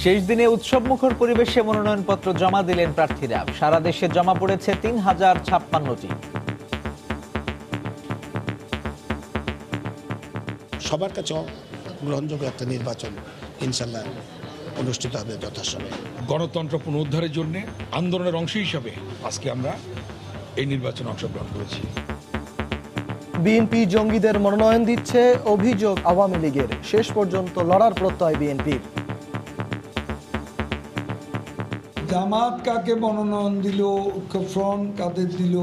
শেষ দিনে উৎসবমুখর পরিবেশে মনোনয়নপত্র জমা দিলেন প্রার্থীরা। সারা দেশে জমা পড়েছে ৩,০৫৬টি। সবার কাছে গ্রহণযোগ্য একটা নির্বাচন ইনশাল্লাহ অনুষ্ঠিত হবে যথাসময়ে। গণতন্ত্র পুনরুদ্ধারের জন্য আন্দোলনের অংশ হিসাবে আজকে আমরা এই নির্বাচনে অংশগ্রহণ করেছি। বিএনপি জঙ্গিদের মনোনয়ন দিচ্ছে, অভিযোগ আওয়ামী লীগের। শেষ পর্যন্ত লড়ার প্রত্যয় বিএনপির। জামাত কাকে মনোনয়ন দিল, ঐক্যফ্রন্ট কাদের দিল,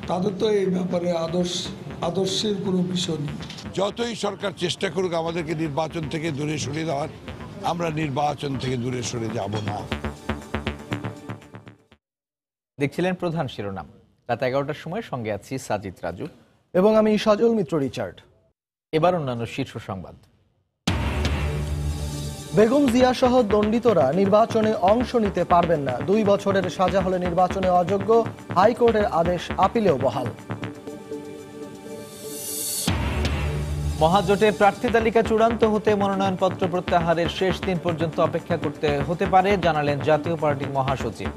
তাদের তো এই ব্যাপারে আদর্শের কোনো বিষয় নেই। যতই সরকার চেষ্টা করুক আমাদেরকে নির্বাচন থেকে দূরে সরে দেওয়ার, আমরা নির্বাচন থেকে দূরে সরে যাব না। দেখছিলেন প্রধান শিরোনাম। রাত 11টার সময় সঙ্গে আছি সাজিদ রাজু এবং আমি সজল মিত্র রিচার্ড। এবার অন্যান্য শীর্ষ সংবাদ। বেগম জিয়া সহ দণ্ডিতরা নির্বাচনে অংশ নিতে পারবেন না। 2 বছরের সাজা হলে নির্বাচনে অযোগ্য। হাইকোর্টের আদেশ আপিলেও বহাল। মহাজোটের প্রার্থী তালিকা চূড়ান্ত হতে মনোনয়নপত্র প্রত্যাহারের শেষ দিন পর্যন্ত অপেক্ষা করতে হতে পারে, জানালেন জাতীয় পার্টির মহাসচিব।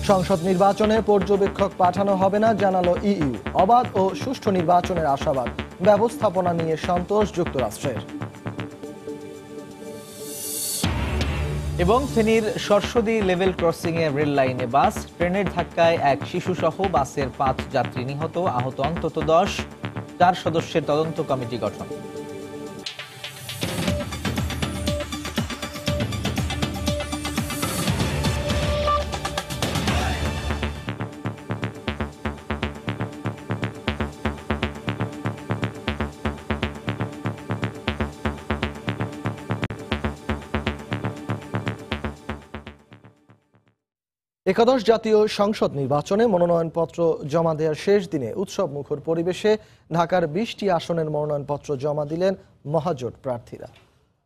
সংসদ নির্বাচনে পর্যবেক্ষক পাঠানো হবে না, জানালো ইইউ। অবাধ ও সুষ্ঠু নির্বাচনের আশাবাদ। ব্যবস্থাপনা নিয়ে সন্তোষ যুক্তরাষ্ট্রের। এবং ফেনীর সরস্বতী লেভেল ক্রসিং এ রেল লাইনে বাস, ট্রেনের ধাক্কায় এক শিশুসহ বাসের 5 যাত্রী নিহত, আহত অন্তত 10। 4 সদস্যের তদন্ত কমিটি গঠন। একাদশ জাতীয় সংসদ নির্বাচনে মনোনয়নপত্র জমা দেওয়ার শেষ দিনে উৎসব মুখর পরিবেশে ঢাকার 20টি আসনের মনোনয়নপত্র জমা দিলেন মহাজোট প্রার্থীরা।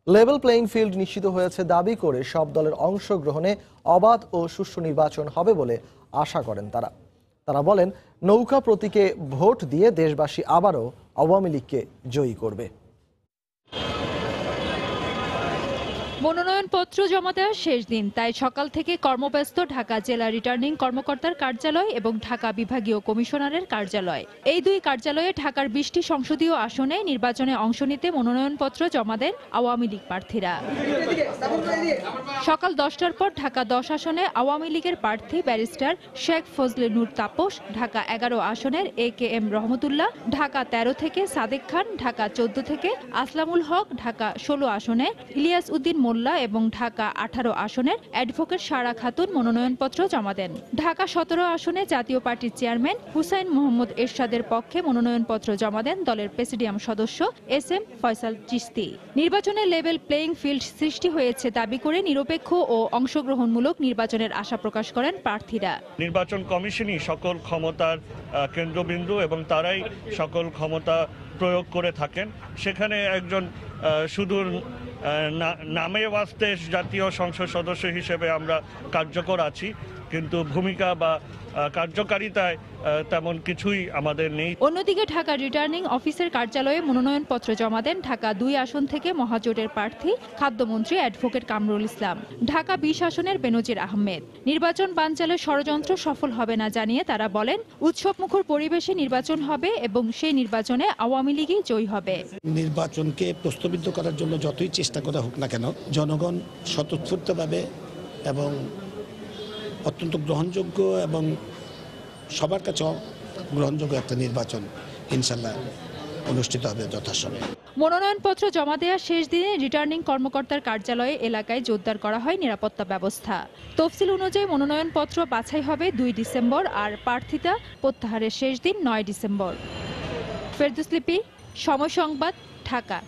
লেভেল প্লেইং ফিল্ড নিশ্চিত হয়েছে দাবি করে সব দলের অংশগ্রহণে অবাধ ও সুষ্ঠু নির্বাচন হবে বলে আশা করেন তারা বলেন, নৌকা প্রতীকে ভোট দিয়ে দেশবাসী আবারও আওয়ামী লীগকে জয়ী করবে। মনোনয়নপত্র জমা দেওয়ার শেষ দিন, তাই সকাল থেকে কর্মব্যস্ত ঢাকা জেলা রিটার্নিং কর্মকর্তার কার্যালয় এবং ঢাকা বিভাগীয় কমিশনারের কার্যালয়। এই 2 কার্যালয়ে ঢাকার 20টি সংসদীয় আসনে নির্বাচনে অংশ নিতে মনোনয়নপত্র জমা দেন আওয়ামী লীগ প্রার্থীরা। সকাল 10টার পর ঢাকা 10 আসনে আওয়ামী লীগের প্রার্থী ব্যারিস্টার শেখ ফজলে নূর তাপস, ঢাকা 11 আসনের AKM রহমতুল্লাহ, ঢাকা 13 থেকে সাদেক খান, ঢাকা 14 থেকে আসলামুল হক, ঢাকা 16 আসনে ইলিয়াস উদ্দিন মোল্লা এবং ঢাকা 18 আসনের অ্যাডভোকেট সারা খাতুন মনোনয়নপত্র জমা দেন। ঢাকা 17 আসনে জাতীয় পার্টির চেয়ারম্যান হুসাইন মোহাম্মদ এরশাদের পক্ষে মনোনয়নপত্র জমা দেন দলের প্রেসিডিয়াম সদস্য SM ফয়সাল চিশতি। নির্বাচনে লেভেল প্লেইং ফিল্ড সৃষ্টি হয়েছে দাবি করে নিরপেক্ষ ও অংশগ্রহণমূলক নির্বাচনের আশা প্রকাশ করেন প্রার্থীরা। নির্বাচন কমিশনই সকল ক্ষমতার কেন্দ্রবিন্দু এবং তারাই সকল ক্ষমতা প্রয়োগ করে থাকেন। সেখানে একজন শুধু নামে ওয়াস্তে জাতীয় সংসদ সদস্য হিসেবে আমরা কার্যকর আছি, কিন্তু ভূমিকা বা কার্যকারিতায় তেমন কিছুই আমাদের নেই। অন্যদিকে ঢাকা রিটার্নিং অফিসের কার্যালয়ে মনোনয়নপত্র জমা দেন ঢাকা 2 আসন থেকে মহাজোটের প্রার্থী খাদ্যমন্ত্রী অ্যাডভোকেট কামরুল ইসলাম, ঢাকা 20 আসনের বেনজির আহমেদ। নির্বাচন বানচালের ষড়যন্ত্র সফল হবে না জানিয়ে তারা বলেন, উৎসবমুখর পরিবেশে নির্বাচন হবে এবং সেই নির্বাচনে আওয়ামী লীগই জয়ী হবে। নির্বাচনকে প্রশ্নবিদ্ধ করার জন্য যতই চেষ্টা করা হোক না কেন, জনগণ স্বতঃস্ফূর্তভাবে এবং অত্যন্ত গ্রহণযোগ্য এবং সবার কাছে গ্রহণযোগ্য একটা নির্বাচন ইনশাল্লাহ অনুষ্ঠিত হবে যথাসময়ে। মনোনয়নপত্র জমা দেওয়ার শেষ দিনে রিটার্নিং কর্মকর্তার কার্যালয়ে এলাকায় জোরদার করা হয় নিরাপত্তা ব্যবস্থা। তফসিল অনুযায়ী মনোনয়নপত্র বাছাই হবে 2 ডিসেম্বর আর প্রার্থিতা প্রত্যাহারের শেষ দিন 9 ডিসেম্বর। ফেরদৌস লিপি, সময় সংবাদ, ঢাকা।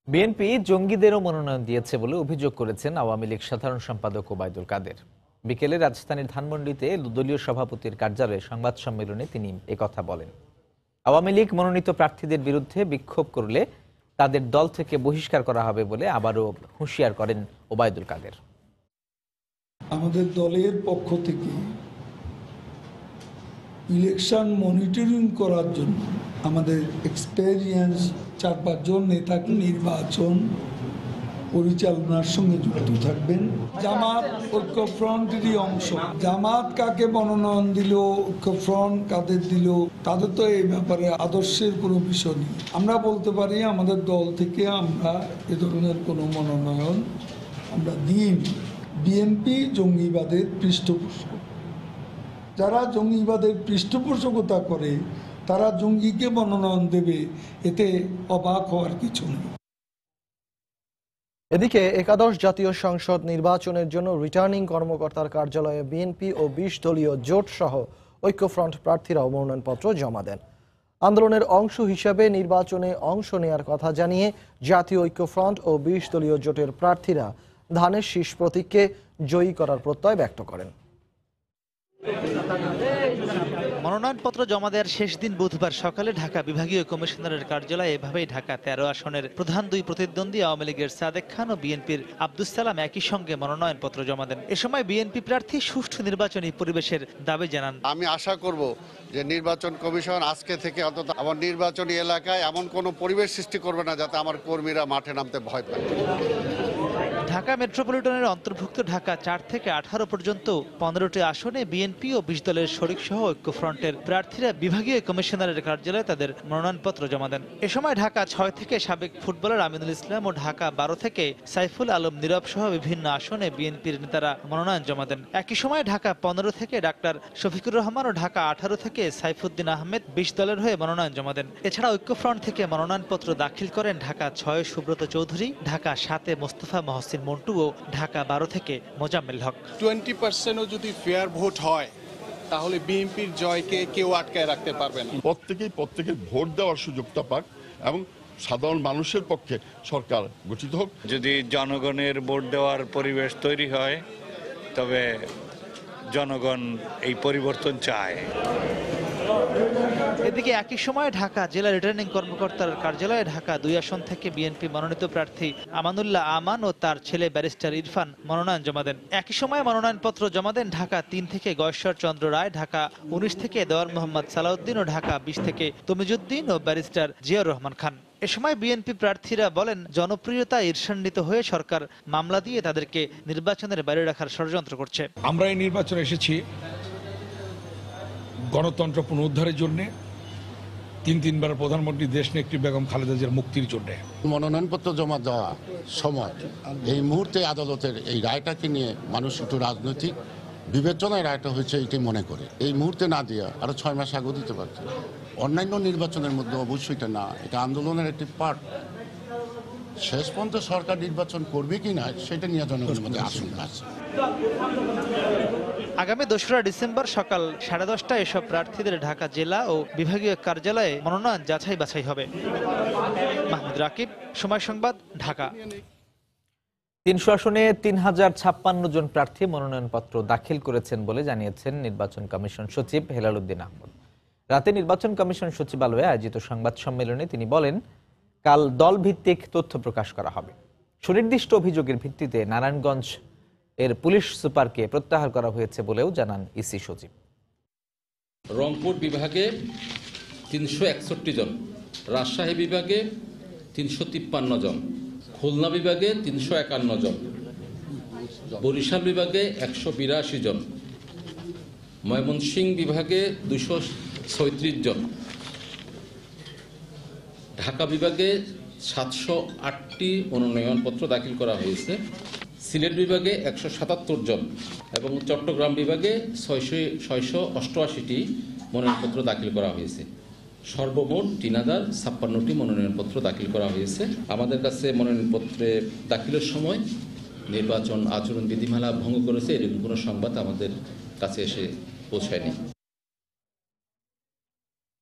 বিএনপি জঙ্গিদেরও মনোনয়ন দিয়েছে বলে অভিযোগ করেছেন আওয়ামী লীগ সাধারণ সম্পাদক ওবায়দুল কাদের। বিকেলে রাজধানীর ধানমন্ডিতে দলীয় সভাপতির কার্যালয়ে সংবাদ সম্মেলনে তিনি একথা বলেন। আওয়ামী লীগ মনোনীত প্রার্থীদের বিরুদ্ধে বিক্ষোভ করলে তাদের দল থেকে বহিষ্কার করা হবে বলে আবারও হুঁশিয়ার করেন ওবায়দুল কাদের। আমাদের দলের পক্ষ থেকে ইলেকশন মনিটরিং করার জন্য আমাদের এক্সপেরিয়েন্স 4-5 জন নেতাকে নির্বাচন পরিচালনার সঙ্গে যুক্ত থাকবেন। জামাত ঐক্যফ্রন্টেরই অংশ। জামাত কাকে মনোনয়ন দিল, ঐক্যফ্রন্ট কাদের দিল, তাদের তো এই ব্যাপারে আদর্শের কোনো বিষয় নেই। আমরা বলতে পারি আমাদের দল থেকে আমরা এ ধরনের কোনো মনোনয়ন আমরা দিইনি। বিএনপি জঙ্গিবাদের পৃষ্ঠপোষক। যারা জঙ্গিবাদের পৃষ্ঠপোষকতা করে তারা জঙ্গিকে মনোনয়ন দেবে, এতে অবাক হওয়ার কিছু নেই। এদিকে একাদশ জাতীয় সংসদ নির্বাচনের জন্য রিটার্নিং কর্মকর্তার কার্যালয়ে বিএনপি ও 20 দলীয় জোট সহ ঐক্যফ্রন্ট প্রার্থীরাও মনোনয়নপত্র জমা দেন। আন্দোলনের অংশ হিসাবে নির্বাচনে অংশ নেয়ার কথা জানিয়ে জাতীয় ঐক্যফ্রন্ট ও 20 দলীয় জোটের প্রার্থীরা ধানের শীষ প্রতীককে জয়ী করার প্রত্যয় ব্যক্ত করেন। মনোনয়নপত্র জমা দেওয়ার শেষ দিন বুধবার সকালে ঢাকা বিভাগীয় কমিশনারের কার্যালয়ে এভাবেই ঢাকা 13 আসনের প্রধান দুই প্রতিদ্বন্দ্বী আওয়ামী লীগের সাদেক খান ও বিএনপির আব্দুস সালাম একই সঙ্গে মনোনয়নপত্র জমা দেন। এ সময় বিএনপি প্রার্থী সুষ্ঠু নির্বাচনী পরিবেশের দাবি জানান। আমি আশা করব যে নির্বাচন কমিশন আজকে থেকে অন্তত আমার নির্বাচনী এলাকায় এমন কোনো পরিবেশ সৃষ্টি করবে না যাতে আমার কর্মীরা মাঠে নামতে ভয় পায়। ঢাকা মেট্রোপলিটনের অন্তর্ভুক্ত ঢাকা 4 থেকে 18 পর্যন্ত 15টি আসনে বিএনপি ও 20 দলের শরিক সহ ঐক্যফ্রন্টের প্রার্থীরা বিভাগীয় কমিশনারের কার্যালয়ে তাদের মনোনয়নপত্র জমা দেন। এ সময় ঢাকা 6 থেকে সাবেক ফুটবলার আমিনুল ইসলাম ও ঢাকা 12 থেকে সাইফুল আলম নীরব সহ বিভিন্ন আসনে বিএনপির নেতারা মনোনয়ন জমা দেন। একই সময় ঢাকা 15 থেকে ডাক্তার শফিকুর রহমান ও ঢাকা 18 থেকে সাইফুদ্দিন আহমেদ 20 দলের হয়ে মনোনয়ন জমা দেন। এছাড়া ঐক্যফ্রন্ট থেকে মনোনয়নপত্র দাখিল করেন ঢাকা 6 সুব্রত চৌধুরী, ঢাকা 7 মোস্তফা মহসিন মন্টু ও ঢাকা 12 থেকে মোজাম্মেল হক। 20%ও যদি ফেয়ার ভোট হয় তাহলে বিএনপির জয়কে কেউ আটকায় রাখতে পারবে না। প্রত্যেকের ভোট দেওয়ার সুযোগটা পাক এবং সাধারণ মানুষের পক্ষে সরকার গঠিত হোক। যদি জনগণের ভোট দেওয়ার পরিবেশ তৈরি হয় তবে জনগণ এই পরিবর্তন চায়। এদিকে একই সময় ঢাকা জেলা রিটার্নিং কর্মকর্তার কার্যালয়ে ঢাকা 2 আসন থেকে বিএনপি মনোনীত প্রার্থী আমানুল্লাহ আমান ও তার ছেলে ব্যারিস্টার ইরফান মনোনয়ন জমা দেন। একই সময় মনোনয়নপত্র জমা দেন ঢাকা 3 থেকে গয়েশ্বর চন্দ্র রায়, ঢাকা 19 থেকে দেওয়ার মোহাম্মদ সালাউদ্দিন ও ঢাকা 20 থেকে তমিজুদ্দিন ও ব্যারিস্টার জিয়াউর রহমান খান। এ সময় বিএনপি প্রার্থীরা বলেন, জনপ্রিয়তা ঈর্ষান্বিত হয়ে সরকার মামলা দিয়ে তাদেরকে নির্বাচনের বাইরে রাখার ষড়যন্ত্র করছে। আমরা এই নির্বাচনে এসেছি গণতন্ত্র পুনরুদ্ধারের জন্য, তিনবার প্রধানমন্ত্রী দেশনেত্রী বেগম খালেদা জিয়ার মুক্তির জন্য। মনোনয়নপত্র জমা দেওয়া সময় এই মুহূর্তে আদালতের এই রায়টাকে নিয়ে মানুষ একটু রাজনৈতিক বিবেচনায় রায়টা হয়েছে এটি মনে করে এই মুহূর্তে না দিয়ে আরো 6 মাস আগে দিতে পারত। অন্যান্য নির্বাচনের মধ্যে অবশ্যই এটা না, এটা আন্দোলনের একটি পার্ট। শেষ পর্যন্ত সরকার নির্বাচন করবে কি না সেটা নিয়ে জনগণের মধ্যে আশঙ্কা আছে। আগামী 2রা ডিসেম্বর সকাল 10:30টায় এসব প্রার্থীদের ঢাকা জেলা ও বিভাগীয় কার্যালয়ে মনোনয়ন যাচাই বাছাই হবে। মাহমুদ রাকিব, সময় সংবাদ, ঢাকা। 300 আসনে 3056 জন প্রার্থী মনোনয়নপত্র দাখিল করেছেন বলে জানিয়েছেন নির্বাচন কমিশন সচিব হেলাল উদ্দিন আহমদ। রাতে নির্বাচন কমিশন সচিবালয়ে আয়োজিত সংবাদ সম্মেলনে তিনি বলেন, কাল দল ভিত্তিক তথ্য প্রকাশ করা হবে। সুনির্দিষ্ট অভিযোগের ভিত্তিতে নারায়ণগঞ্জ এর পুলিশ সুপারকে প্রত্যাহার করা হয়েছে বলেও জানান ইসি সচিব। রংপুর বিভাগে 361 জন, রাজশাহী বিভাগে 353 জন, খুলনা বিভাগে 351 জন, বরিশাল বিভাগে 182 জন, ময়মনসিংহ বিভাগে 236 জন, ঢাকা বিভাগে 708টি মনোনয়নপত্র দাখিল করা হয়েছে, সিলেট বিভাগে 177 জন এবং চট্টগ্রাম বিভাগে 688টি মনোনয়নপত্র দাখিল করা হয়েছে। সর্বমোট 3056টি মনোনয়নপত্র দাখিল করা হয়েছে। আমাদের কাছে মনোনয়নপত্রে দাখিলের সময় নির্বাচন আচরণ বিধিমালা ভঙ্গ করেছে এরকম কোনো সংবাদ আমাদের কাছে এসে পৌঁছায়নি।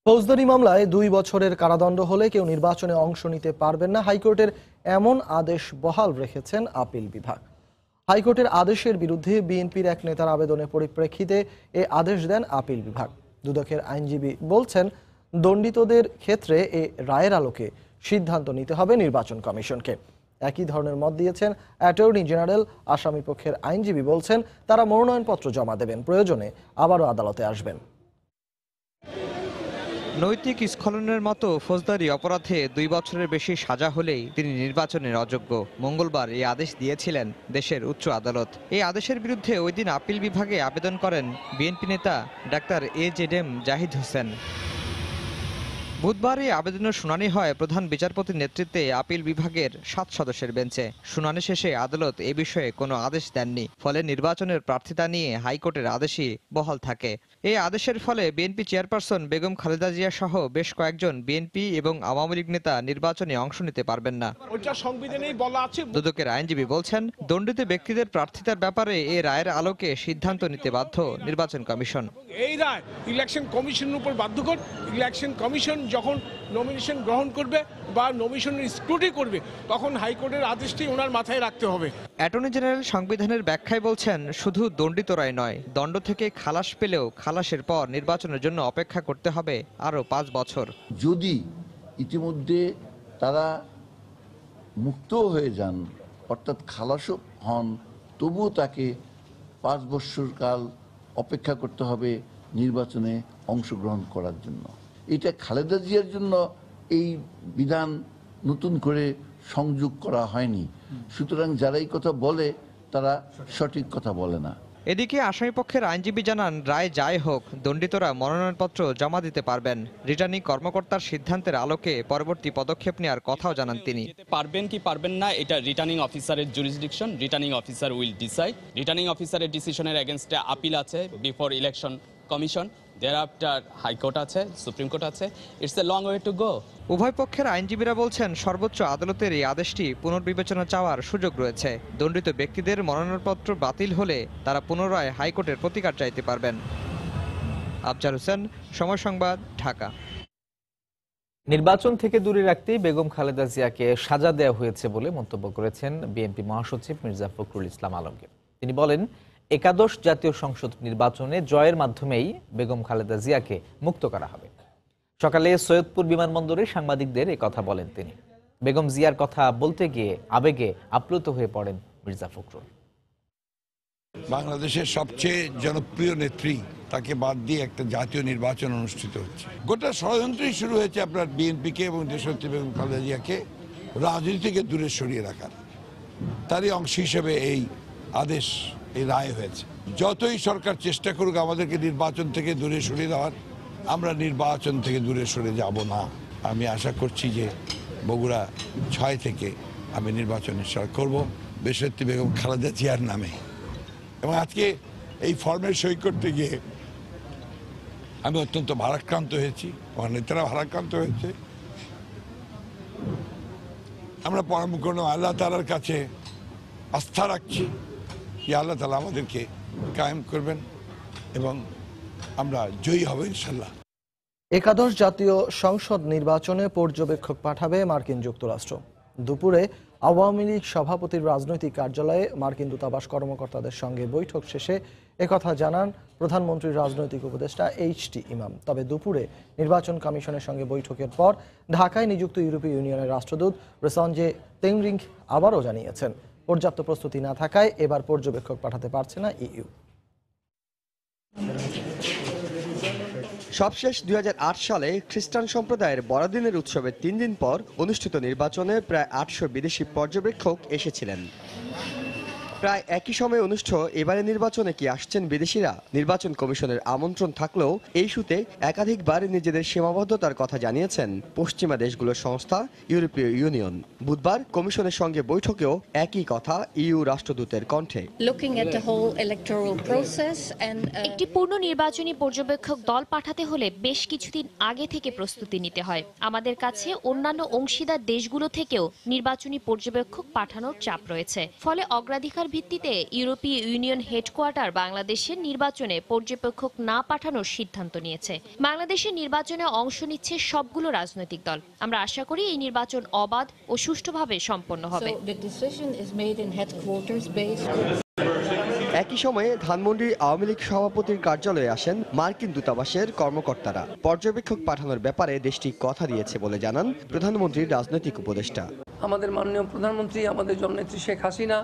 ফৌজদারি মামলায় 2 বছরের কারাদণ্ড হলে কেউ নির্বাচনে অংশ নিতে পারবেন না, হাইকোর্টের এমন আদেশ বহাল রেখেছেন আপিল বিভাগ। হাইকোর্টের আদেশের বিরুদ্ধে বিএনপির এক নেতার আবেদনের পরিপ্রেক্ষিতে এ আদেশ দেন আপিল বিভাগ। দুদকের আইনজীবী বলছেন, দণ্ডিতদের ক্ষেত্রে এ রায়ের আলোকে সিদ্ধান্ত নিতে হবে নির্বাচন কমিশনকে। একই ধরনের মত দিয়েছেন অ্যাটর্নি জেনারেল। আসামি পক্ষের আইনজীবী বলছেন, তারা মনোনয়নপত্র জমা দেবেন, প্রয়োজনে আবারও আদালতে আসবেন। নৈতিক স্খলনের মতো ফৌজদারি অপরাধে 2 বছরের বেশি সাজা হলেই তিনি নির্বাচনের অযোগ্য। মঙ্গলবার এই আদেশ দিয়েছিলেন দেশের উচ্চ আদালত। এই আদেশের বিরুদ্ধে ওই দিন আপিল বিভাগে আবেদন করেন বিএনপি নেতা ডাক্তার AZM জাহিদ হোসেন। বুধবার এই আবেদনের শুনানি হয় প্রধান বিচারপতির নেতৃত্বে আপিল বিভাগের 7 সদস্যের বেঞ্চে। শুনানি শেষে আদালত এ বিষয়ে কোনো আদেশ দেননি, ফলে নির্বাচনের প্রার্থিতা নিয়ে হাইকোর্টের আদেশই বহাল থাকে। এই আদেশের ফলে বিএনপি চেয়ারপারসন বেগম খালেদা জিয়া সহ বেশ কয়েকজন বিএনপি এবং আওয়ামী লীগ নেতা নির্বাচনে অংশ নিতে পারবেন না। দুদকের আইনজীবী বলছেন, দণ্ডিত ব্যক্তিদের প্রার্থিতার ব্যাপারে এই রায়ের আলোকে সিদ্ধান্ত নিতে বাধ্য নির্বাচন কমিশন। এই রায় ইলেকশন কমিশনের উপর বাধ্যকর। ইলেকশন কমিশন যখন নমিনেশন গ্রহণ করবে বা নমিনেশনের স্ক্রুটি করবে, তখন হাইকোর্টের আদেশটি ওনার মাথায় রাখতে হবে। অ্যাটর্নি জেনারেল সংবিধানের ব্যাখ্যায় বলছেন, শুধু দণ্ডিতরাই নয়, দণ্ড থেকে খালাস পেলেও খালাসের পর নির্বাচনের জন্য অপেক্ষা করতে হবে আরও 5 বছর। যদি ইতিমধ্যে তারা মুক্ত হয়ে যান, অর্থাৎ খালাসও হন, তবুও তাকে 5 বছর কাল অপেক্ষা করতে হবে নির্বাচনে অংশগ্রহণ করার জন্য। এটা খালেদা জিয়ার জন্য এই বিধান নতুন করে সংযোগ করা হয়নি। সুতরাং যারা এই কথা বলে তারা সঠিক কথা বলে না। এদিকে আসামিপক্ষের আইনজীবী জানান, রায় যাই হোক, দণ্ডিতরা মনোনয়নপত্র জমা দিতে পারবেন। রিটার্নিং কর্মকর্তার সিদ্ধান্তের আলোকে পরবর্তী পদক্ষেপ নেওয়ার কথাও জানান তিনি। পারবেন কি পারবেন না এটা রিটার্নিং অফিসারের jurisdiction, returning officer will decide. Returning অফিসারের ডিসিশনের এগেনস্টে আপিল আছে before election commission, thereafter high court আছে, সুপ্রিম কোর্ট আছে। It's a long way to go. উভয় পক্ষের আইনজীবীরা বলছেন, সর্বোচ্চ আদালতের এই আদেশটি পুনর্বিবেচনা চাওয়ার সুযোগ রয়েছে। দণ্ডিত ব্যক্তিদের মনোনয়নপত্র বাতিল হলে তারা পুনরায় হাইকোর্টের প্রতিকার চাইতে পারবেন। আফজাল হোসেন, সময় সংবাদ, ঢাকা। নির্বাচন থেকে দূরে রাখতেই বেগম খালেদা জিয়াকে সাজা দেওয়া হয়েছে বলে মন্তব্য করেছেন বিএনপি মহাসচিব মির্জা ফখরুল ইসলাম আলমগীর। তিনি বলেন, একাদশ জাতীয় সংসদ নির্বাচনে জয়ের মাধ্যমেই বেগম খালেদা জিয়াকে মুক্ত করা হবে। সকালে সৈয়দপুর বিমানবন্দরে সাংবাদিকদের এ কথা বলেন তিনি। বেগম জিয়ার কথা বলতে গিয়ে আবেগে আপ্লুত হয়ে পড়েন মির্জা ফখরুল। বাংলাদেশের সবচেয়ে জনপ্রিয় নেত্রী, তাকে বাদ দিয়ে একটা জাতীয় নির্বাচন অনুষ্ঠিত হচ্ছে। গোটা ষড়যন্ত্রই শুরু হয়েছে আপনার বিএনপিকে এবং দেশনেত্রী বেগম খালেদা জিয়াকে রাজনীতি থেকে দূরে সরিয়ে রাখার। তারই অংশ হিসেবে এই আদেশ, এই রায় হয়েছে। যতই সরকার চেষ্টা করুক আমাদেরকে নির্বাচন থেকে দূরে সরিয়ে দেওয়ার, আমরা নির্বাচন থেকে দূরে সরে যাব না। আমি আশা করছি যে বগুড়া 6 থেকে আমি নির্বাচন করব দেশনেত্রী বেগম খালেদা জিয়ার নামে। এবং আজকে এই ফর্মে সই করতে গিয়ে আমি অত্যন্ত ভারাক্রান্ত হয়েছি, আমার নেতারা ভারাক্রান্ত হয়েছে। আমরা পরম করুণা আল্লাহ তাআলার কাছে আস্থা রাখছি যে আল্লাহ তাআলা আমাদেরকে কায়েম করবেন এবং আমরা জয়ী হব ইনশাল্লাহ। একাদশ জাতীয় সংসদ নির্বাচনে পর্যবেক্ষক পাঠাবে মার্কিন যুক্তরাষ্ট্র। দুপুরে আওয়ামী লীগ সভাপতির রাজনৈতিক কার্যালয়ে মার্কিন দূতাবাস কর্মকর্তাদের সঙ্গে বৈঠক শেষে একথা জানান প্রধানমন্ত্রীর রাজনৈতিক উপদেষ্টা HT ইমাম। তবে দুপুরে নির্বাচন কমিশনের সঙ্গে বৈঠকের পর ঢাকায় নিযুক্ত ইউরোপীয় ইউনিয়নের রাষ্ট্রদূত রসঞ্জে তেংরিং আবারও জানিয়েছেন, পর্যাপ্ত প্রস্তুতি না থাকায় এবার পর্যবেক্ষক পাঠাতে পারছে না EU। সবশেষ 2008 সালে খ্রিস্টান সম্প্রদায়ের বড়দিনের উৎসবের 3 দিন পর অনুষ্ঠিত নির্বাচনে প্রায় 800 বিদেশি পর্যবেক্ষক এসেছিলেন। প্রায় একই সময়ে অনুষ্ঠিত এবারে নির্বাচনে কি আসছেন বিদেশিরা? নির্বাচন কমিশনের আমন্ত্রণ থাকলেও এই ইস্যুতে একাধিকবার নিজেদের সীমাবদ্ধতার কথা জানিয়েছেন পশ্চিমা দেশগুলোর সংস্থা ইউরোপীয় ইউনিয়ন। বুধবার কমিশনের সঙ্গে বৈঠকেও একই কথা EU রাষ্ট্রদূতের কণ্ঠে। একটি পূর্ণ নির্বাচনী পর্যবেক্ষক দল পাঠাতে হলে বেশ কিছুদিন আগে থেকে প্রস্তুতি নিতে হয়। আমাদের কাছে অন্যান্য অংশীদার দেশগুলো থেকেও নির্বাচনী পর্যবেক্ষক পাঠানোর চাপ রয়েছে। ফলে অগ্রাধিকার ভিত্তিতে ইউরোপীয় ইউনিয়ন হেডকোয়ার্টার বাংলাদেশের নির্বাচনে পর্যবেক্ষক না পাঠানোর সিদ্ধান্ত নিয়েছে। বাংলাদেশের নির্বাচনে অংশ নিচ্ছে সবগুলো রাজনৈতিক দল। আমরা আশা করি এই নির্বাচন অবাধ ও সুষ্ঠুভাবে সম্পন্ন হবে। একই সময়ে ধানমন্ডির আওয়ামী লীগ সভাপতির কার্যালয়ে আসেন মার্কিন দূতাবাসের কর্মকর্তারা। পর্যবেক্ষক পাঠানোর ব্যাপারে দেশটি কথা দিয়েছে বলে জানান প্রধানমন্ত্রীর রাজনৈতিক উপদেষ্টা। আমাদের মাননীয় প্রধানমন্ত্রী, আমাদের জননেত্রী শেখ হাসিনা,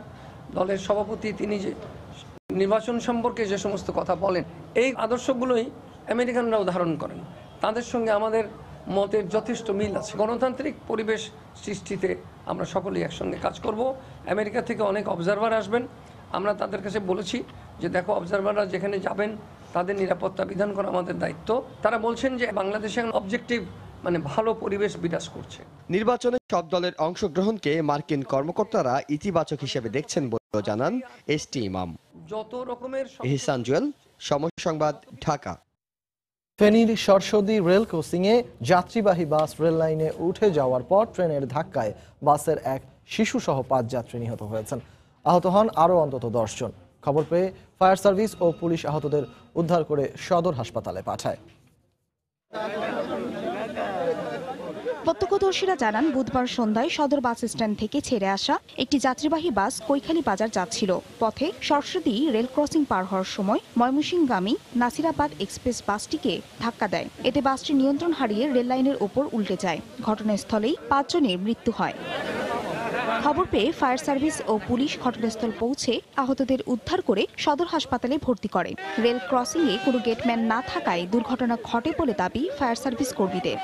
দলের সভাপতি, তিনি যে নির্বাচন সম্পর্কে যে সমস্ত কথা বলেন, এই আদর্শগুলোই আমেরিকানরাও ধারণ করেন। তাদের সঙ্গে আমাদের মতের যথেষ্ট মিল আছে। গণতান্ত্রিক পরিবেশ সৃষ্টিতে আমরা সকলেই একসঙ্গে কাজ করব। আমেরিকা থেকে অনেক অবজারভার আসবেন, আমরা তাদের কাছে বলেছি যে দেখো অবজারভাররা যেখানে যাবেন তাদের নিরাপত্তা বিধান করা আমাদের দায়িত্ব। তারা বলছেন যে বাংলাদেশে অবজেক্টিভ ভালো পরিবেশ বিরাজ করছে। নির্বাচনে সব দলের অংশগ্রহণকে মার্কিন কর্মকর্তারা ইতিবাচক হিসেবে দেখছেন বলেও জানান এসটি ইমাম। যত রকমের ইহসান জুয়েল, সময় সংবাদ, ঢাকা। ফেনীর সরস্বতী রেল ক্রসিংয়ে যাত্রীবাহী বাস রেল লাইনে উঠে যাওয়ার পর ট্রেনের ধাক্কায় বাসের এক শিশুসহ 5 যাত্রী নিহত হয়েছেন। আহত হন আরও অন্তত 10 জন। খবর পেয়ে ফায়ার সার্ভিস ও পুলিশ আহতদের উদ্ধার করে সদর হাসপাতালে পাঠায়। প্রত্যক্ষদর্শীরা জানান বুধবার সন্ধ্যায় সদর বাস স্ট্যান্ড থেকে ছেড়ে আসা একটি যাত্রীবাহী বাস কৈখালী বাজার যাচ্ছিল। পথে সরস্বতী রেল ক্রসিং পার হওয়ার সময় ময়মনসিংহগামী নাসিরাবাদ এক্সপ্রেস বাসটিকে ধাক্কা দেয়। এতে বাসটি নিয়ন্ত্রণ হারিয়ে রেল লাইনের ওপর উল্টে যায়। ঘটনাস্থলেই 5 জনের মৃত্যু হয়। খবর পেয়ে ফায়ার সার্ভিস ও পুলিশ ঘটনাস্থল পৌঁছে আহতদের উদ্ধার করে সদর হাসপাতালে ভর্তি করে। রেল ক্রসিংয়ে কোনো গেটম্যান না থাকায় দুর্ঘটনা ঘটে বলে দাবি ফায়ার সার্ভিস কর্মীদের।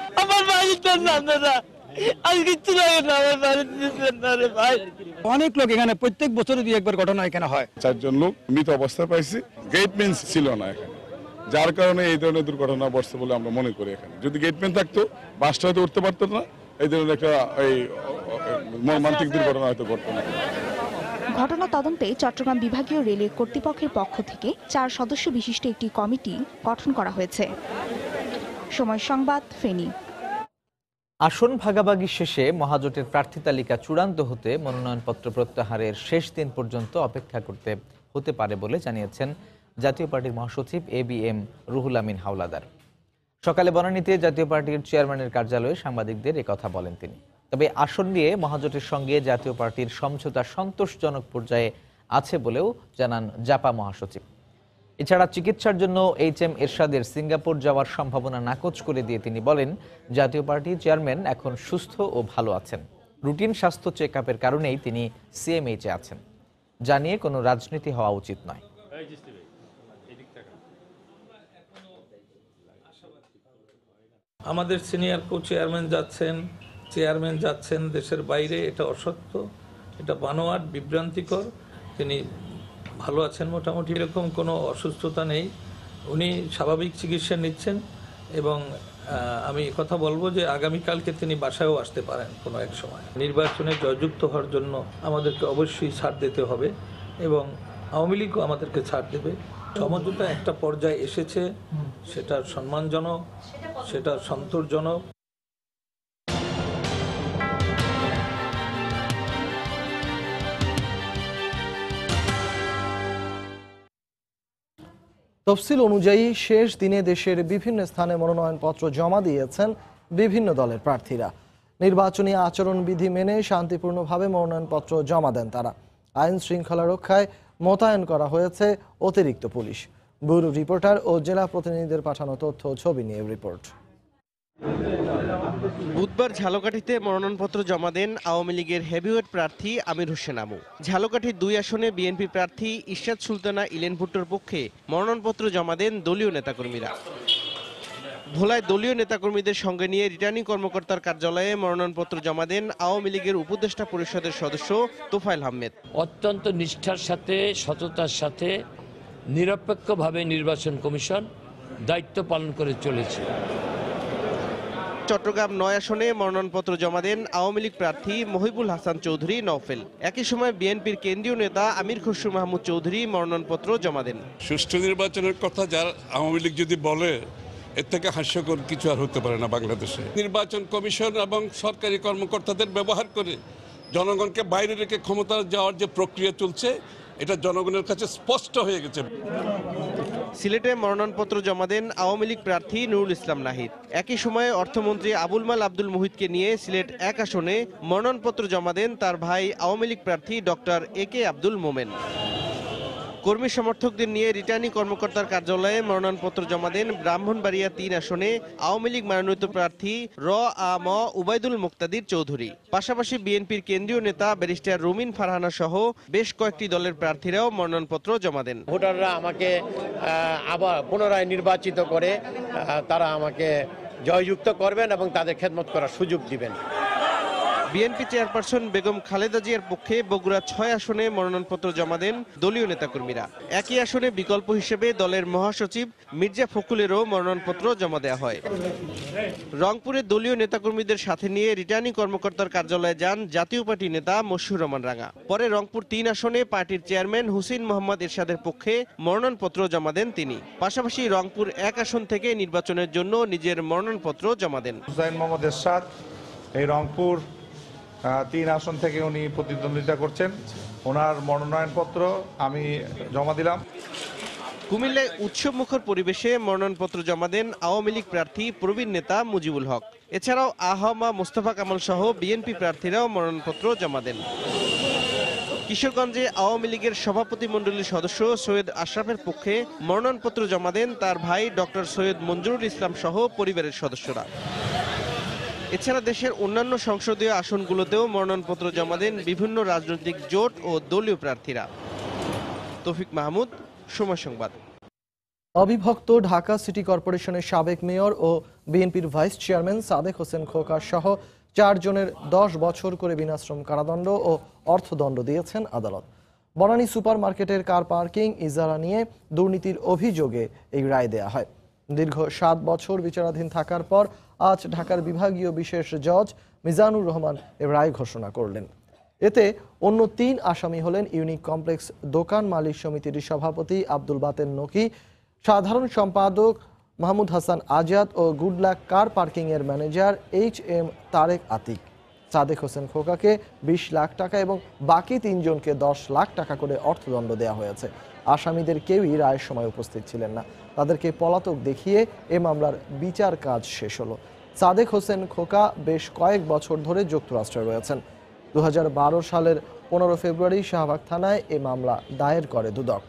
অনেক লোক এখানে প্রত্যেক বছর 2-1 ঘটনা এখানে হয়। 4 জন লোক মৃত অবস্থায় পাইছি। গেটম্যান ছিল না এখানে, যার কারণে এই ধরনের দুর্ঘটনা ঘটছে বলে আমরা মনে করি। এখানে যদি গেটম্যান থাকতো বাসটা হয়তো উঠতে পারতো না, এই ধরনের একটা মর্মান্তিক দুর্ঘটনা হয়তো ঘটতো না। ঘটনা তদন্তে চট্টগ্রাম বিভাগীয় রেলের কর্তৃপক্ষের পক্ষ থেকে 4 সদস্য বিশিষ্ট একটি কমিটি গঠন করা হয়েছে। সময় সংবাদ, ফেনী। আসন ভাগাভাগি শেষে মহাজোটের প্রার্থী তালিকা চূড়ান্ত হতে মনোনয়নপত্র প্রত্যাহারের শেষ দিন পর্যন্ত অপেক্ষা করতে হতে পারে বলে জানিয়েছেন জাতীয় পার্টির মহাসচিব ABM রুহুল আমিন হাওলাদার। সকালে বনানীতে জাতীয় পার্টির চেয়ারম্যানের কার্যালয়ে সাংবাদিকদের একথা বলেন তিনি। তবে আসন নিয়ে মহাজোটের সঙ্গে জাতীয় পার্টির সমঝোতা সন্তোষজনক পর্যায়ে আছে বলেও জানান জাপা মহাসচিব। এছাড়া চিকিৎসার জন্য HM এরশাদের সিঙ্গাপুর যাওয়ার সম্ভাবনা নাকচ করে দিয়ে তিনি বলেন, জাতীয় পার্টির চেয়ারম্যান এখন সুস্থ ও ভালো আছেন। রুটিন স্বাস্থ্য চেক আপের কারণেই তিনি CMH-এ আছেন। জানিয়ে কোনো রাজনীতি হওয়া উচিত নয়। আমাদের সিনিয়র চেয়ারম্যান যাচ্ছেন দেশের বাইরে, এটা অসত্য, এটা বানোয়াট, বিভ্রান্তিকর। তিনি ভালো আছেন মোটামুটি, এরকম কোনো অসুস্থতা নেই। উনি স্বাভাবিক চিকিৎসা নিচ্ছেন এবং আমি কথা বলবো যে আগামীকালকে তিনি বাসায়ও আসতে পারেন কোনো এক সময়। নির্বাচনে জয়যুক্ত হওয়ার জন্য আমাদেরকে অবশ্যই ছাড় দিতে হবে এবং আওয়ামী লীগও আমাদেরকে ছাড় দেবে। সমঝোতা একটা পর্যায়ে এসেছে, সেটা সম্মানজনক, সেটা সন্তোষজনক। তফসিল অনুযায়ী শেষ দিনে দেশের বিভিন্ন স্থানে মনোনয়নপত্র জমা দিয়েছেন বিভিন্ন দলের প্রার্থীরা। নির্বাচনী আচরণবিধি মেনে শান্তিপূর্ণভাবে মনোনয়নপত্র জমা দেন তারা। আইন শৃঙ্খলা রক্ষায় মোতায়েন করা হয়েছে অতিরিক্ত পুলিশ। ব্যুরো রিপোর্টার ও জেলা প্রতিনিধিদের পাঠানো তথ্য ও ছবি নিয়ে রিপোর্ট। বুধবার ঝালকাঠিতে মনোনয়নপত্র জমা দেন আওয়ামী লীগের হেভিওয়েট প্রার্থী আমির হোসেন আমু। ঝালকাঠির 2 আসনে বিএনপি প্রার্থী ইশরাত সুলতানা ইলেন ভুট্টোর পক্ষে মনোনয়নপত্র জমা দেন দলীয় নেতাকর্মীরা। ভোলায় দলীয় নেতাকর্মীদের সঙ্গে নিয়ে রিটার্নিং কর্মকর্তার কার্যালয়ে মনোনয়নপত্র জমা দেন আওয়ামী লীগের উপদেষ্টা পরিষদের সদস্য তোফায়েল আহমেদ। অত্যন্ত নিষ্ঠার সাথে, সততার সাথে, নিরপেক্ষভাবে নির্বাচন কমিশন দায়িত্ব পালন করে চলেছে। চট্টগ্রাম 9 আসনে মনোনয়নপত্র জমা দেন আওয়ামী লীগ প্রার্থী মহিবুল হাসান চৌধুরী নওফেল। একই সময় বিএনপির কেন্দ্রীয় নেতা আমির খসরু মাহমুদ চৌধুরী মনোনয়নপত্র জমা দেন। সুষ্ঠু নির্বাচনের কথা যারা আওয়ামী লীগ যদি বলে, এর থেকে হাস্যকর কিছু আর হতে পারে না বাংলাদেশে। নির্বাচন কমিশন এবং সরকারি কর্মকর্তাদের ব্যবহার করে জনগণকে বাইরে রেখে ক্ষমতা যাওয়ার যে প্রক্রিয়া চলছে, এটা জনগণের কাছে স্পষ্ট হয়ে গেছে। সিলেটে মনোনয়নপত্র জমা দেন আওয়ামী লীগ প্রার্থী নুরুল ইসলাম নাহিদ। একই সময়ে অর্থমন্ত্রী আবুল মাল আব্দুল মুহিতকে নিয়ে সিলেট 1 আসনে মনোনয়নপত্র জমা দেন তার ভাই আওয়ামী লীগ প্রার্থী ডক্টর AK আব্দুল মোমেন। কর্মী সমর্থকদের নিয়ে রিটার্নিং কর্মকর্তার কার্যালয়ে মনোনয়নপত্র জমা দেন ব্রাহ্মণবাড়িয়া 3 আসনে আওয়ামী লীগ মনোনীত প্রার্থী ম উবাইদুল মুক্তাদির চৌধুরী। পাশাপাশি বিএনপির কেন্দ্রীয় নেতা ব্যারিস্টার রুমিন ফারহানা সহ বেশ কয়েকটি দলের প্রার্থীরাও মনোনয়নপত্র জমা দেন। ভোটাররা আমাকে আবার পুনরায় নির্বাচিত করে তারা আমাকে জয়যুক্ত করবেন এবং তাদের খেদমত করার সুযোগ দিবেন। বিএনপি চেয়ারপারসন বেগম খালেদা জিয়ার পক্ষে বগুড়া 6 আসনে মনোনয়নপত্র জমা দেন দলীয় নেতাকর্মীরা। একই আসনে বিকল্প হিসেবে দলের মহাসচিব মির্জা ফখরুলেরও মনোনয়নপত্র জমা দেওয়া হয়। রংপুরে দলীয় নেতাকর্মীদের সাথে নিয়ে রিটার্নিং কর্মকর্তার কার্যালয়ে যান জাতীয় পার্টি নেতা মশিউর রহমান রাঙা। পরে রংপুর 3 আসনে পার্টির চেয়ারম্যান হুসেইন মোহাম্মদ এরশাদের পক্ষে মনোনয়নপত্র জমা দেন তিনি। পাশাপাশি রংপুর 1 আসন থেকে নির্বাচনের জন্য নিজের মনোনয়নপত্র জমা দেন। হুসেইন মোহাম্মদ এরশাদ এই রংপুর 3 আসন থেকে উনি প্রতিদ্বন্দ্বিতা করছেন, ওনার মনোনয়নপত্র আমি জমা দিলাম। কুমিল্লায় উৎসবমুখর পরিবেশে মনোনয়নপত্র জমা দেন আওয়ামী লীগ প্রার্থী প্রবীণ নেতা মুজিবুল হক। এছাড়াও আহমা মোস্তফা কামাল সহ বিএনপি প্রার্থীরাও মনোনয়নপত্র জমা দেন। কিশোরগঞ্জে আওয়ামী লীগের সভাপতিমণ্ডলীর সদস্য সৈয়দ আশরাফের পক্ষে মনোনয়নপত্র জমা দেন তার ভাই ডক্টর সৈয়দ মঞ্জুরুল ইসলাম সহ পরিবারের সদস্যরা। এছাড়া দেশের অন্যান্য সংসদীয় আসনগুলোতেও মনোনয়নপত্র জমা দেন বিভিন্ন রাজনৈতিক জোট ও দলীয় প্রার্থীরা। তৌফিক মাহমুদ, সময় সংবাদ। অবিভক্ত ঢাকা সিটি কর্পোরেশনের সাবেক মেয়র ও বিএনপির ভাইস চেয়ারম্যান সাদেক হোসেন খোকা সহ 4 জনের 10 বছর করে বিনাশ্রম কারাদণ্ড ও অর্থদণ্ড দিয়েছেন আদালত। বনানী সুপার মার্কেটের কার পার্কিং ইজারা নিয়ে দুর্নীতির অভিযোগে এই রায় দেয়া হয়। দীর্ঘ 7 বছর বিচারাধীন থাকার পর আজ ঢাকার বিভাগীয় বিশেষ জজ মিজানুর রহমান এ রায় ঘোষণা করলেন। এতে অন্য 3 আসামি হলেন ইউনিক কমপ্লেক্স দোকান মালিক সমিতির সভাপতি আব্দুল বাতেন নকি, সাধারণ সম্পাদক মাহমুদ হাসান আজাদ ও গুডলাক কার পার্কিং এর ম্যানেজার HM তারেক আতিক। সাদেক হোসেন খোকাকে 20 লাখ টাকা এবং বাকি 3 জনকে 10 লাখ টাকা করে অর্থদণ্ড দেওয়া হয়েছে। আসামিদের কেউই রায়ের সময় উপস্থিত ছিলেন না। তাদেরকে পলাতক দেখিয়ে এ মামলার বিচার কাজ শেষ হলো। সাদেক হোসেন খোকা বেশ কয়েক বছর ধরে যুক্তরাষ্ট্রে রয়েছেন। 2012 সালের 15 ফেব্রুয়ারি শাহবাগ থানায় এ মামলা দায়ের করে দুদক।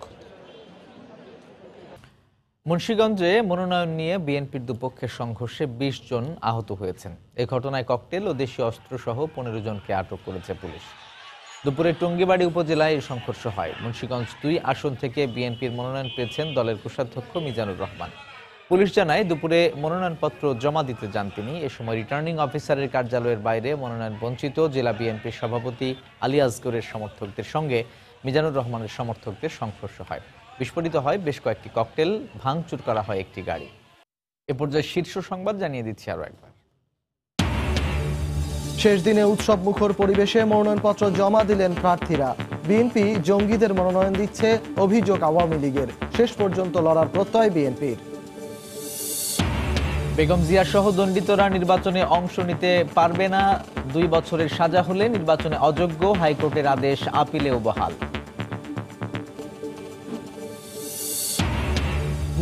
মুন্সিগঞ্জে মনোনয়ন নিয়ে বিএনপির দুপক্ষের সংঘর্ষে 20 জন আহত হয়েছেন। এই ঘটনায় ককটেল ও দেশীয় অস্ত্রসহ 15 জনকে আটক করেছে পুলিশ। দুপুরে টঙ্গীবাড়ি উপজেলায় এই সংঘর্ষ হয়। মুন্সিগঞ্জ 2 আসন থেকে বিএনপির মনোনয়ন পেয়েছেন দলের কোষাধ্যক্ষ মিজানুর রহমান। পুলিশ জানায় দুপুরে মনোনয়নপত্র জমা দিতে যান তিনি। এ সময় রিটার্নিং অফিসারের কার্যালয়ের বাইরে মনোনয়ন বঞ্চিত জেলা বিএনপির সভাপতি আলী আসগরের সমর্থকদের সঙ্গে মিজানুর রহমানের সমর্থকদের সংঘর্ষ হয়। বিস্ফোরিত হয় বেশ কয়েকটি ককটেল, ভাঙচুর করা হয় একটি গাড়ি। এ পর্যায়ে শীর্ষ সংবাদ জানিয়ে দিচ্ছি আরো একবার। শেষ দিনে উৎসব মুখর পরিবেশে মনোনয়নপত্র জমা দিলেন প্রার্থীরা। বিএনপি জঙ্গিদের মনোনয়ন দিচ্ছে, অভিযোগ আওয়ামী লীগের। শেষ পর্যন্ত লড়ার প্রত্যয় বিএনপির। বেগম জিয়া সহ দণ্ডিতরা নির্বাচনে অংশ নিতে পারবে না। 2 বছরের সাজা হলে নির্বাচনে অযোগ্য। হাইকোর্টের আদেশ আপিলেও বহাল।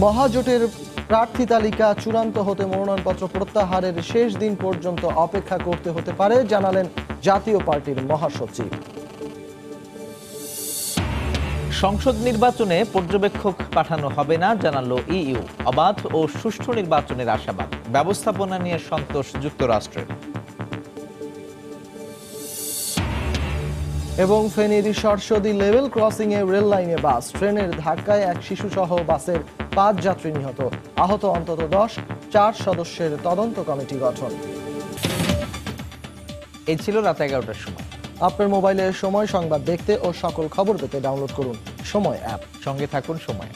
মহাজোটের প্রার্থী তালিকা চূড়ান্ত হতে মনোনয়নপত্র প্রত্যাহারের শেষ দিন পর্যন্ত অপেক্ষা করতে হতে পারে জানালেন জাতীয় পার্টির মহাসচিব। সংসদ নির্বাচনে পর্যবেক্ষক পাঠানো হবে না জানালো ইইউ। অবাধ ও সুষ্ঠু নির্বাচনের আশাবাদ। ব্যবস্থাপনা নিয়ে সন্তোষ যুক্তরাষ্ট্রের। এবং ফেনীর সরস্বতী লেভেল ক্রসিং এ রেল লাইনে বাস, ট্রেনের ধাক্কায় এক শিশু সহ বাসের 5 যাত্রী নিহত। আহত অন্তত 10। 4 সদস্যের তদন্ত কমিটি গঠন। এই ছিল রাত 11টার সময়। আপনার মোবাইলে সময় সংবাদ দেখতে ও সকল খবর পেতে ডাউনলোড করুন সময় অ্যাপ। সঙ্গে থাকুন সময়।